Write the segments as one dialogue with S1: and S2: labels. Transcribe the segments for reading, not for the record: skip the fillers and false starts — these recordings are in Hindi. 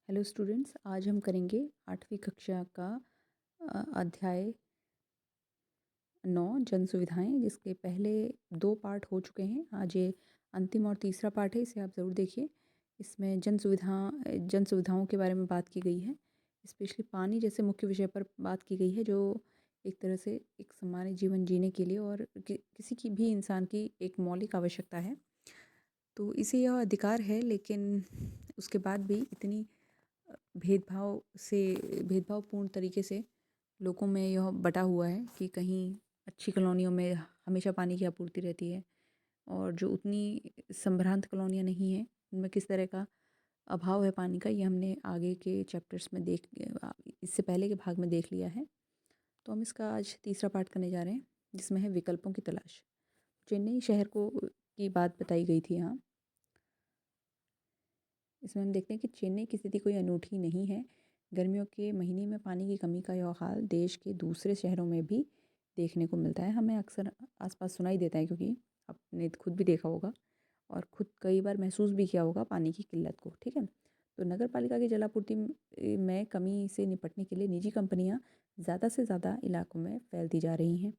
S1: हेलो स्टूडेंट्स, आज हम करेंगे 8वीं कक्षा का अध्याय 9 जन सुविधाएं, जिसके पहले 2 पार्ट हो चुके हैं। आज ये अंतिम और तीसरा पार्ट है, इसे आप ज़रूर देखिए। इसमें जन सुविधाओं के बारे में बात की गई है। स्पेशली पानी जैसे मुख्य विषय पर बात की गई है, जो एक तरह से एक सामान्य जीवन जीने के लिए और किसी की भी इंसान की एक मौलिक आवश्यकता है। तो इसे यह अधिकार है, लेकिन उसके बाद भी इतनी भेदभाव से भेदभावपूर्ण तरीके से लोगों में यह बटा हुआ है कि कहीं अच्छी कॉलोनियों में हमेशा पानी की आपूर्ति रहती है, और जो उतनी संभ्रांत कॉलोनियाँ नहीं हैं उनमें किस तरह का अभाव है पानी का, ये हमने आगे के चैप्टर्स में इससे पहले के भाग में देख लिया है। तो हम इसका आज तीसरा पार्ट करने जा रहे हैं, जिसमें है विकल्पों की तलाश। चेन्नई शहर को की बात बताई गई थी यहाँ। इसमें हम देखते हैं कि चेन्नई की स्थिति कोई अनूठी नहीं है। गर्मियों के महीने में पानी की कमी का यह हाल देश के दूसरे शहरों में भी देखने को मिलता है। हमें अक्सर आसपास सुनाई देता है, क्योंकि आपने खुद भी देखा होगा और खुद कई बार महसूस भी किया होगा पानी की किल्लत को। ठीक है, तो नगर पालिका की जलापूर्ति में कमी से निपटने के लिए निजी कंपनियां ज़्यादा से ज़्यादा इलाकों में फैलती जा रही हैं।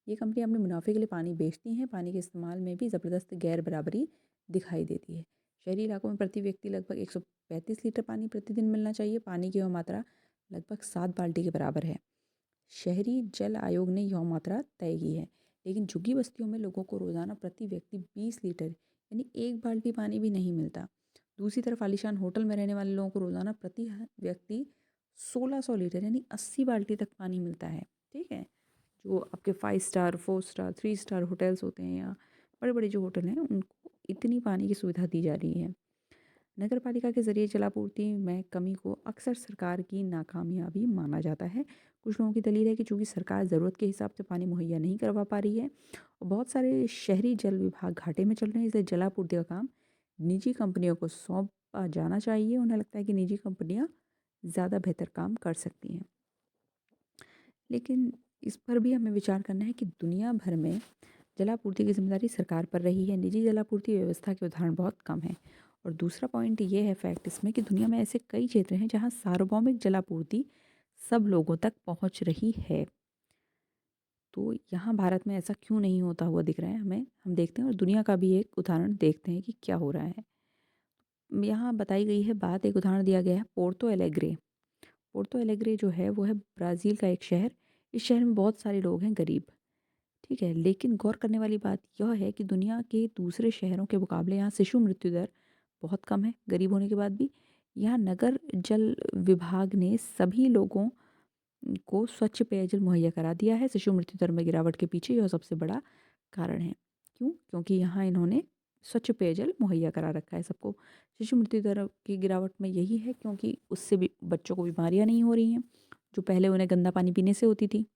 S1: ये कंपनियां अपने मुनाफे के लिए पानी बेचती हैं। पानी के इस्तेमाल में भी ज़बरदस्त गैर बराबरी दिखाई देती है। शहरी इलाकों में प्रति व्यक्ति लगभग 135 लीटर पानी प्रतिदिन मिलना चाहिए। पानी की यह मात्रा लगभग 7 बाल्टी के बराबर है। शहरी जल आयोग ने यह मात्रा तय की है, लेकिन झुग्गी बस्तियों में लोगों को रोज़ाना प्रति व्यक्ति 20 लीटर यानी 1 बाल्टी पानी भी नहीं मिलता। दूसरी तरफ आलीशान होटल में रहने वाले लोगों को रोज़ाना प्रति व्यक्ति 1600 लीटर यानी 80 बाल्टी तक पानी मिलता है। ठीक है, जो आपके 5 स्टार 4 स्टार 3 स्टार होटल्स होते हैं या बड़े बड़े जो होटल हैं, उनको इतनी पानी की सुविधा दी जा रही है। नगर पालिका के ज़रिए जलापूर्ति में कमी को अक्सर सरकार की नाकामयाबी माना जाता है। कुछ लोगों की दलील है कि चूँकि सरकार ज़रूरत के हिसाब से पानी मुहैया नहीं करवा पा रही है और बहुत सारे शहरी जल विभाग घाटे में चल रहे हैं, इसलिए जलापूर्ति का काम निजी कंपनियों को सौंपा जाना चाहिए। उन्हें लगता है कि निजी कंपनियाँ ज़्यादा बेहतर काम कर सकती हैं। लेकिन इस पर भी हमें विचार करना है कि दुनिया भर में जलापूर्ति की जिम्मेदारी सरकार पर रही है। निजी जलापूर्ति व्यवस्था के उदाहरण बहुत कम हैं। और दूसरा पॉइंट ये है फैक्ट इसमें कि दुनिया में ऐसे कई क्षेत्र हैं जहां सार्वभौमिक जलापूर्ति सब लोगों तक पहुंच रही है। तो यहाँ भारत में ऐसा क्यों नहीं होता हुआ दिख रहा है हमें, हम देखते हैं और दुनिया का भी एक उदाहरण देखते हैं कि क्या हो रहा है। यहाँ बताई गई है बात, एक उदाहरण दिया गया है पोर्तो एलेग्रे। पोर्तो एलेग्रे जो है वो है ब्राज़ील का एक शहर। इस शहर में बहुत सारे लोग हैं गरीब। ठीक है, लेकिन गौर करने वाली बात यह है कि दुनिया के दूसरे शहरों के मुकाबले यहाँ शिशु मृत्यु दर बहुत कम है, गरीब होने के बाद भी। यहाँ नगर जल विभाग ने सभी लोगों को स्वच्छ पेयजल मुहैया करा दिया है। शिशु मृत्यु दर में गिरावट के पीछे यह सबसे बड़ा कारण है। क्यों? क्योंकि यहाँ इन्होंने स्वच्छ पेयजल मुहैया करा रखा है सबको। शिशु मृत्यु दर की गिरावट में यही है क्योंकि उससे भी बच्चों को बीमारियाँ नहीं हो रही हैं, जो पहले उन्हें गंदा पानी पीने से होती थी।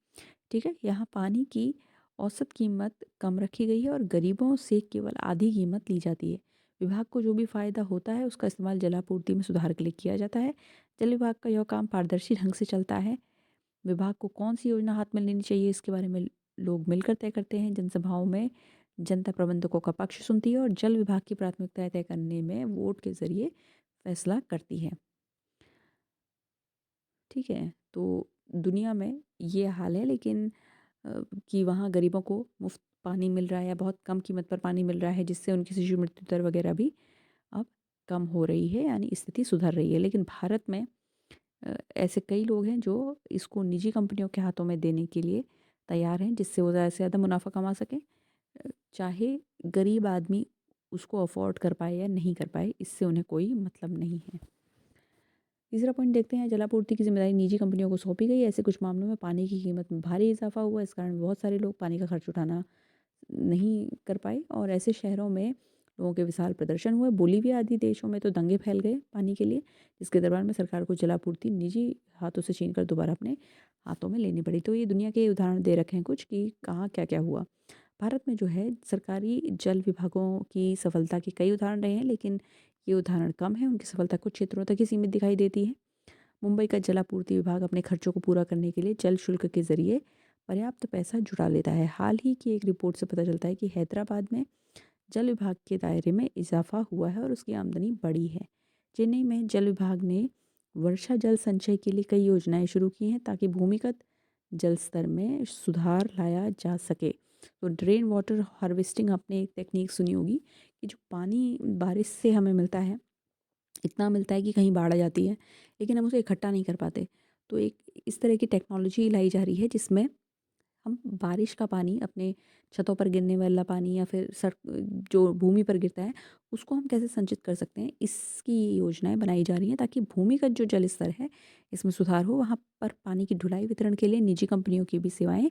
S1: ठीक है, यहाँ पानी की औसत कीमत कम रखी गई है और गरीबों से केवल आधी कीमत ली जाती है। विभाग को जो भी फ़ायदा होता है उसका इस्तेमाल जलापूर्ति में सुधार के लिए किया जाता है। जल विभाग का यह काम पारदर्शी ढंग से चलता है। विभाग को कौन सी योजना हाथ में लेनी चाहिए, इसके बारे में लोग मिलकर तय करते हैं। जनसभाओं में जनता प्रबंधकों का पक्ष सुनती है और जल विभाग की प्राथमिकताएं तय करने में वोट के ज़रिए फैसला करती है। ठीक है, तो दुनिया में ये हाल है, लेकिन कि वहाँ गरीबों को मुफ्त पानी मिल रहा है या बहुत कम कीमत पर पानी मिल रहा है, जिससे उनकी शिशु मृत्यु दर वगैरह भी अब कम हो रही है, यानी स्थिति सुधर रही है। लेकिन भारत में ऐसे कई लोग हैं जो इसको निजी कंपनियों के हाथों में देने के लिए तैयार हैं, जिससे वो ज़्यादा से ज़्यादा मुनाफा कमा सकें। चाहे गरीब आदमी उसको अफोर्ड कर पाए या नहीं कर पाए, इससे उन्हें कोई मतलब नहीं है। तीसरा पॉइंट देखते हैं, जलापूर्ति की जिम्मेदारी निजी कंपनियों को सौंपी गई। ऐसे कुछ मामलों में पानी की कीमत में भारी इजाफा हुआ, इस कारण बहुत सारे लोग पानी का खर्च उठाना नहीं कर पाए और ऐसे शहरों में लोगों के विशाल प्रदर्शन हुए। बोलीविया आदि देशों में तो दंगे फैल गए पानी के लिए, जिसके दरबार में सरकार को जलापूर्ति निजी हाथों से छीनकर दोबारा अपने हाथों में लेनी पड़ी। तो ये दुनिया के उदाहरण दे रखे हैं कुछ कि कहाँ क्या क्या हुआ। भारत में जो है सरकारी जल विभागों की सफलता के कई उदाहरण रहे हैं, लेकिन ये उदाहरण कम है। उनकी सफलता कुछ क्षेत्रों तक ही सीमित दिखाई देती है। मुंबई का जलापूर्ति विभाग अपने खर्चों को पूरा करने के लिए जल शुल्क के जरिए पर्याप्त पैसा जुटा लेता है। हाल ही की एक रिपोर्ट से पता चलता है कि हैदराबाद में जल विभाग के दायरे में इजाफा हुआ है और उसकी आमदनी बढ़ी है। चेन्नई में जल विभाग ने वर्षा जल संचय के लिए कई योजनाएं शुरू की हैं ताकि भूमिगत जल स्तर में सुधार लाया जा सके। तो ड्रेन वाटर हार्वेस्टिंग आपने एक टेक्निक सुनी होगी कि जो पानी बारिश से हमें मिलता है, इतना मिलता है कि कहीं बाढ़ आ जाती है, लेकिन हम उसे इकट्ठा नहीं कर पाते। तो एक इस तरह की टेक्नोलॉजी लाई जा रही है जिसमें हम बारिश का पानी, अपने छतों पर गिरने वाला पानी या फिर सड़क जो भूमि पर गिरता है, उसको हम कैसे संचित कर सकते हैं, इसकी योजनाएं बनाई जा रही हैं ताकि भूमिगत जो जल स्तर है इसमें सुधार हो। वहाँ पर पानी की ढुलाई वितरण के लिए निजी कंपनियों की भी सेवाएं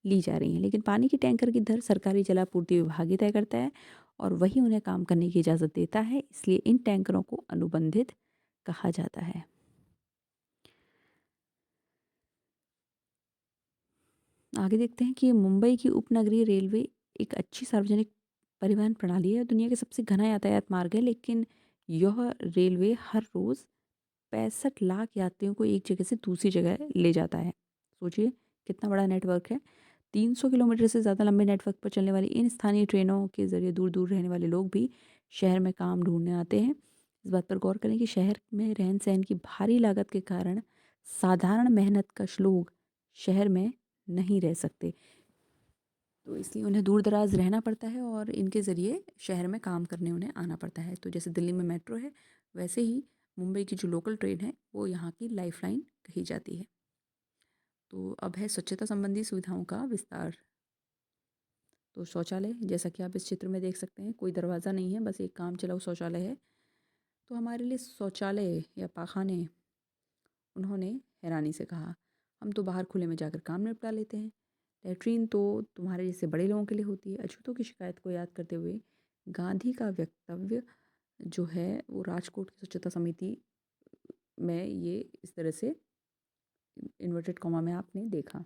S1: ली जा रही हैं, लेकिन पानी की टैंकर की दर सरकारी जलापूर्ति विभाग ही तय करता है और वही उन्हें काम करने की इजाज़त देता है, इसलिए इन टैंकरों को अनुबंधित कहा जाता है। आगे देखते हैं कि मुंबई की उपनगरीय रेलवे एक अच्छी सार्वजनिक परिवहन प्रणाली है, दुनिया के सबसे घना यातायात मार्ग है, लेकिन यह रेलवे हर रोज़ 65 लाख यात्रियों को एक जगह से दूसरी जगह ले जाता है। सोचिए कितना बड़ा नेटवर्क है। 300 किलोमीटर से ज़्यादा लंबे नेटवर्क पर चलने वाली इन स्थानीय ट्रेनों के ज़रिए दूर दूर रहने वाले लोग भी शहर में काम ढूंढने आते हैं। इस बात पर गौर करें कि शहर में रहन सहन की भारी लागत के कारण साधारण मेहनत कश लोग शहर में नहीं रह सकते, तो इसलिए उन्हें दूर दराज रहना पड़ता है और इनके ज़रिए शहर में काम करने उन्हें आना पड़ता है। तो जैसे दिल्ली में मेट्रो है, वैसे ही मुंबई की जो लोकल ट्रेन है वो यहाँ की लाइफलाइन कही जाती है। तो अब है स्वच्छता संबंधी सुविधाओं का विस्तार। तो शौचालय, जैसा कि आप इस चित्र में देख सकते हैं, कोई दरवाज़ा नहीं है, बस एक काम चलाऊ शौचालय है। तो हमारे लिए शौचालय या पाखाने, उन्होंने हैरानी से कहा, हम तो बाहर खुले में जाकर काम निपटा लेते हैं, लैट्रीन तो तुम्हारे जैसे बड़े लोगों के लिए होती है। अछूतों की शिकायत को याद करते हुए गांधी का वक्तव्य जो है वो राजकोट की स्वच्छता समिति में ये इस तरह से इन्वर्टेड कॉमा में आपने देखा,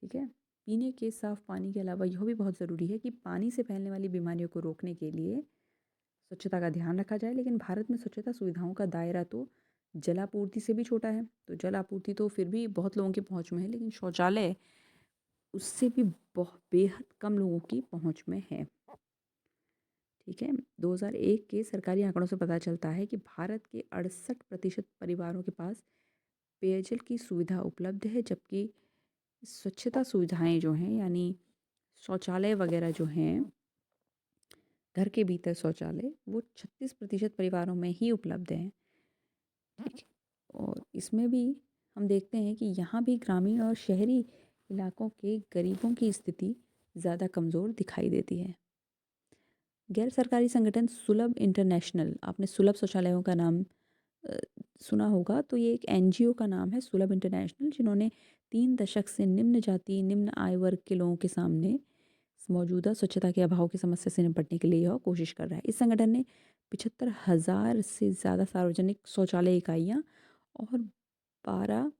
S1: ठीक है। पीने के साफ पानी के अलावा यह भी बहुत ज़रूरी है कि पानी से फैलने वाली बीमारियों को रोकने के लिए स्वच्छता का ध्यान रखा जाए, लेकिन भारत में स्वच्छता सुविधाओं का दायरा तो जलापूर्ति से भी छोटा है। तो जलापूर्ति तो फिर भी बहुत लोगों की पहुंच में है, लेकिन शौचालय उससे भी बहुत बेहद कम लोगों की पहुंच में है, ठीक है। 2001 के सरकारी आंकड़ों से पता चलता है कि भारत के 68% परिवारों के पास पेयजल की सुविधा उपलब्ध है, जबकि स्वच्छता सुविधाएं जो हैं, यानी शौचालय वगैरह जो हैं, घर के भीतर शौचालय, वो 36% परिवारों में ही उपलब्ध हैं, ठीक है। और इसमें भी हम देखते हैं कि यहाँ भी ग्रामीण और शहरी इलाकों के गरीबों की स्थिति ज़्यादा कमज़ोर दिखाई देती है। गैर सरकारी संगठन सुलभ इंटरनेशनल, आपने सुलभ शौचालयों का नाम अ, सुना होगा, तो ये एक एनजीओ का नाम है सुलभ इंटरनेशनल, जिन्होंने 3 दशक से निम्न जाति निम्न आय वर्ग के लोगों के सामने मौजूदा स्वच्छता के अभाव की समस्या से निपटने के लिए यह कोशिश कर रहा है। इस संगठन ने 75,000 से ज़्यादा सार्वजनिक शौचालय इकाइयाँ और 12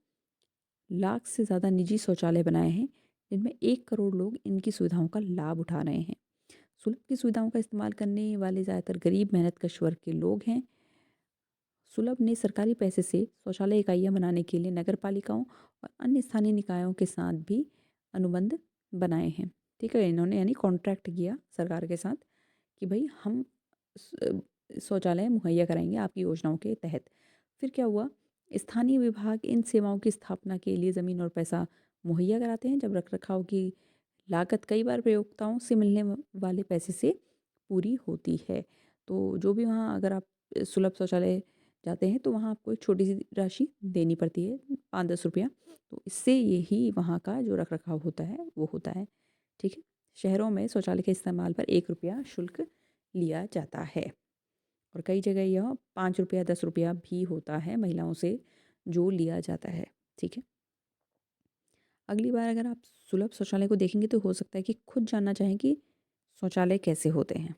S1: लाख से ज़्यादा निजी शौचालय बनाए हैं, जिनमें 1 करोड़ लोग इनकी सुविधाओं का लाभ उठा रहे हैं। सुलभ की सुविधाओं का इस्तेमाल करने वाले ज़्यादातर गरीब मेहनतकश वर्ग के लोग हैं। सुलभ ने सरकारी पैसे से शौचालय इकाइयाँ बनाने के लिए नगर पालिकाओं और अन्य स्थानीय निकायों के साथ भी अनुबंध बनाए हैं, ठीक है। इन्होंने यानी कॉन्ट्रैक्ट किया सरकार के साथ कि भाई हम शौचालय मुहैया कराएंगे आपकी योजनाओं के तहत। फिर क्या हुआ, स्थानीय विभाग इन सेवाओं की स्थापना के लिए ज़मीन और पैसा मुहैया कराते हैं, जब रखरखाव की लागत कई बार प्रयोक्ताओं से मिलने वाले पैसे से पूरी होती है। तो जो भी वहाँ, अगर आप सुलभ शौचालय जाते हैं तो वहाँ आपको एक छोटी सी राशि देनी पड़ती है, 5-10 रुपया। तो इससे यही वहाँ का जो रखरखाव होता है वो होता है, ठीक है। शहरों में शौचालय के इस्तेमाल पर 1 रुपया शुल्क लिया जाता है और कई जगह यह 5 रुपया 10 रुपया भी होता है महिलाओं से जो लिया जाता है, ठीक है। अगली बार अगर आप सुलभ शौचालय को देखेंगे तो हो सकता है कि खुद जानना चाहें कि शौचालय कैसे होते हैं।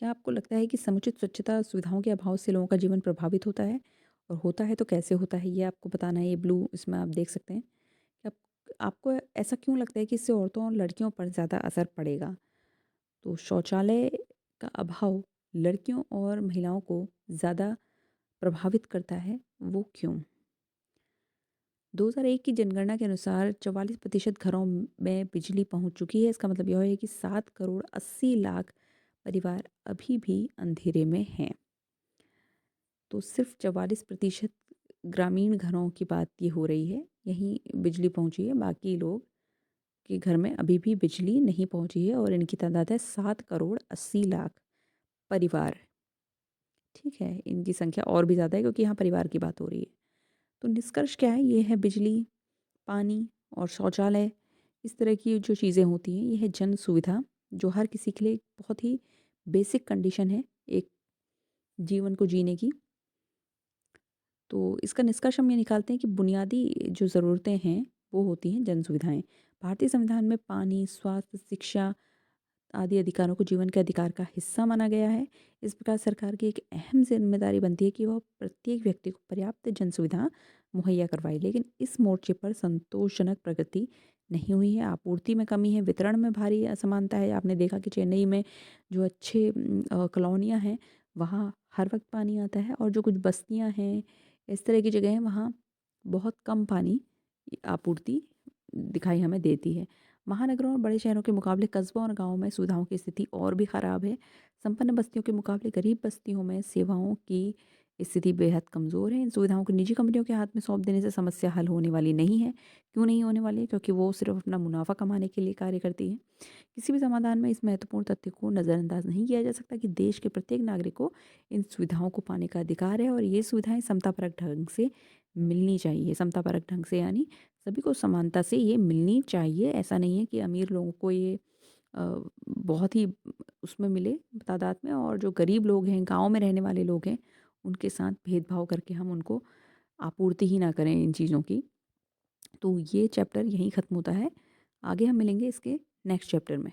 S1: क्या आपको लगता है कि समुचित स्वच्छता सुविधाओं के अभाव से लोगों का जीवन प्रभावित होता है? और होता है तो कैसे होता है? ये आपको बताना है। ये ब्लू इसमें आप देख सकते हैं कि आपको ऐसा क्यों लगता है कि इससे औरतों और लड़कियों पर ज़्यादा असर पड़ेगा? तो शौचालय का अभाव लड़कियों और महिलाओं को ज़्यादा प्रभावित करता है, वो क्यों? 2001 की जनगणना के अनुसार 44% घरों में बिजली पहुंच चुकी है। इसका मतलब यह है कि 7 करोड़ 80 लाख परिवार अभी भी अंधेरे में हैं। तो सिर्फ 44% ग्रामीण घरों की बात ये हो रही है, यहीं बिजली पहुंची है। बाकी लोग के घर में अभी भी बिजली नहीं पहुंची है और इनकी तादाद है 7 करोड़ 80 लाख परिवार। ठीक है, इनकी संख्या और भी ज़्यादा है क्योंकि यहाँ परिवार की बात हो रही है। तो निष्कर्ष क्या है? ये है बिजली, पानी और शौचालय, इस तरह की जो चीज़ें होती हैं, ये है जन सुविधा जो हर किसी के लिए एक बहुत ही बेसिक कंडीशन है एक जीवन को जीने की। तो इसका निष्कर्ष हम ये निकालते हैं कि बुनियादी जो ज़रूरतें हैं वो होती हैं जन सुविधाएँ। भारतीय संविधान में पानी, स्वास्थ्य, शिक्षा आदि अधिकारों को जीवन के अधिकार का हिस्सा माना गया है। इस प्रकार सरकार की एक अहम ज़िम्मेदारी बनती है कि वह प्रत्येक व्यक्ति को पर्याप्त जन सुविधा मुहैया करवाए। लेकिन इस मोर्चे पर संतोषजनक प्रगति नहीं हुई है। आपूर्ति में कमी है, वितरण में भारी असमानता है। आपने देखा कि चेन्नई में जो अच्छे कॉलोनियाँ हैं, वहाँ हर वक़्त पानी आता है और जो कुछ बस्तियाँ हैं, इस तरह की जगह हैं, वहाँ बहुत कम पानी आपूर्ति दिखाई हमें देती है। महानगरों और बड़े शहरों के मुकाबले कस्बों और गाँवों में सुविधाओं की स्थिति और भी ख़राब है। संपन्न बस्तियों के मुकाबले गरीब बस्तियों में सेवाओं की स्थिति बेहद कमज़ोर है। इन सुविधाओं को निजी कंपनियों के हाथ में सौंप देने से समस्या हल होने वाली नहीं है। क्यों नहीं होने वाली है? क्योंकि वो सिर्फ़ अपना मुनाफ़ा कमाने के लिए कार्य करती है। किसी भी समाधान में इस महत्वपूर्ण तथ्य को नज़रअंदाज नहीं किया जा सकता कि देश के प्रत्येक नागरिक को इन सुविधाओं को पाने का अधिकार है और ये सुविधाएँ समतापरक ढंग से मिलनी चाहिए। समतापरक ढंग से यानी सभी को समानता से ये मिलनी चाहिए। ऐसा नहीं है कि अमीर लोगों को ये बहुत ही उसमें मिले तादाद में और जो गरीब लोग हैं, गाँव में रहने वाले लोग हैं, उनके साथ भेदभाव करके हम उनको आपूर्ति ही ना करें इन चीज़ों की। तो ये चैप्टर यहीं ख़त्म होता है। आगे हम मिलेंगे इसके नेक्स्ट चैप्टर में।